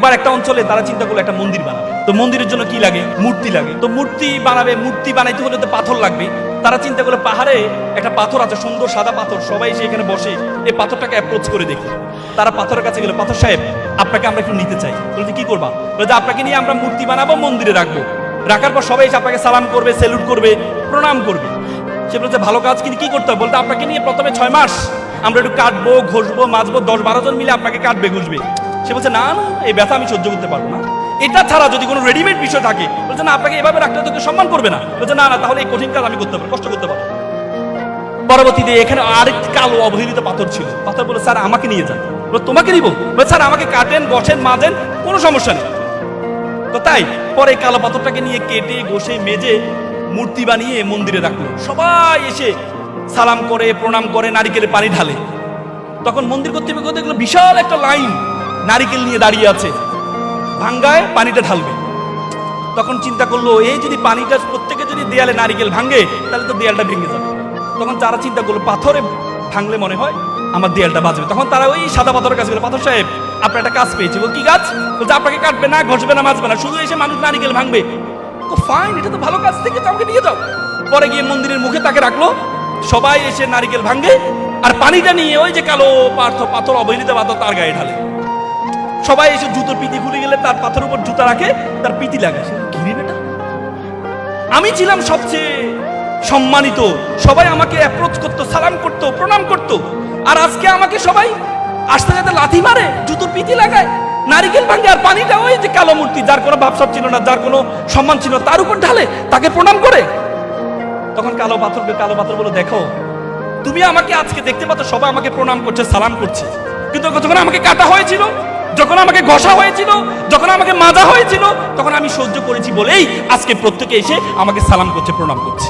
একবার একটা অঞ্চলে তারা চিন্তা করলো একটা মন্দির বানাবে। তো মন্দিরের জন্য কি লাগে? মূর্তি লাগে। তো মূর্তি বানাবে, মূর্তি বানাইতে হলে তো পাথর লাগবে। তারা চিন্তা করলো পাহাড়ে একটা পাথর আছে, সুন্দর সাদা পাথর, সবাই সেখানে বসে এই পাথরটাকে অ্যাপ্রোচ করে দেখি। তারা পাথরের কাছে গেল, পাথর সাহেব আপনাকে আমরা একটু নিতে চাই। বলতে কি করবা? বলতে আপনাকে নিয়ে আমরা মূর্তি বানাবো, মন্দিরে রাখবো। রাখার পর সবাই এসে আপনাকে সালাম করবে, স্যালুট করবে, প্রণাম করবে। সে বলছে ভালো কাজ, কিন্তু কি করতে হবে? বলতে আপনাকে নিয়ে প্রথমে 6 মাস আমরা একটু কাটবো, ঘষবো, মাজবো, 10-12 জন মিলে আপনাকে কাটবে, ঘষবে। সে বলছে না না, এই ব্যথা আমি সহ্য করতে পারবো না। এটা ছাড়া যদি কোনো রেডিমেড বিষয় থাকে, বলছে না আপনাকে এভাবে রাখলে তোকে সম্মান করবে না। বলছে না না, তাহলে এই কঠিন কাজ আমি করতে পারবো, কষ্ট করতে পারবো। পরবর্তীতে এখানে আরেকটি কালো অবহেলিত পাথর ছিল। পাথর বলে স্যার আমাকে নিয়ে যান। তোমাকে নিব? স্যার আমাকে কাটেন, বসেন, মাজেন, কোনো সমস্যা নেই। তো তাই পরে কালো পাথরটাকে নিয়ে কেটে ঘষে মেজে মূর্তি বানিয়ে মন্দিরে রাখলো। সবাই এসে সালাম করে, প্রণাম করে, নারিকেলের পানি ঢালে। তখন মন্দির কর্তৃপক্ষ দেখলো বিশাল একটা লাইন নারিকেল নিয়ে দাঁড়িয়ে আছে, ভাঙ্গায় পানিটা ঢালবে। তখন চিন্তা করলো এই যদি পানিটা প্রত্যেকে যদি দেয়ালে নারিকেল ভাঙে তাহলে তো দেয়ালটা ভেঙে যাবে। তখন তারা চিন্তা করলো পাথরে ভাঙলে মনে হয় আমার দেয়ালটা বাঁচবে। তখন তারা ওই সাদা পাথরের কাছে গেল, পাথর সাহেব আপনার একটা কাজ পেয়েছি। কি কাজ? বলছে আপনাকে কাটবে না, ঘষবে না, মাজবে না, শুধু এসে মানুষ নারিকেল ভাঙবে। ফাইন, এটা তো ভালো কাজ, থেকে আমাকে নিয়ে যাও। পরে গিয়ে মন্দিরের মুখে তাকে রাখলো, সবাই এসে নারিকেল ভাঙে আর পানিটা নিয়ে ওই যে কালো পাথর অবহেলিত পাথর তার গায়ে ঢালে। সবাই এসে জুতোর পিতি খুলে গেলে তার পাথরের উপর জুতা রাখে, তার পিতি লাগায়। আমি ছিলাম সবচেয়ে সম্মানিত, সবাই আমাকে অ্যাপ্রোচ করতো, সালাম করতো, প্রণাম করতো। আর আজকে আমাকে সবাই আসতে যেতে লাথি মারে, জুতোর পিতি লাগায়, নারিকেল ভাঙে, আর পানিটা ওই যে কালো মূর্তি, যার কোনো ভাবসাব ছিল না, যার কোনো সম্মান ছিল, তার উপর ঢালে, তাকে প্রণাম করে। তখন কালো পাথর বলে দেখো তুমি আমাকে আজকে দেখতে পাচ্ছ, সবাই আমাকে প্রণাম করছে, সালাম করছে, কিন্তু যখন আমাকে কাটা হয়েছিল, যখন আমাকে ঘষা হয়েছিল, যখন আমাকে মাজা হয়েছিল, তখন আমি সহ্য করেছি বলেই আজকে প্রত্যেকে এসে আমাকে সালাম করছে, প্রণাম করছে।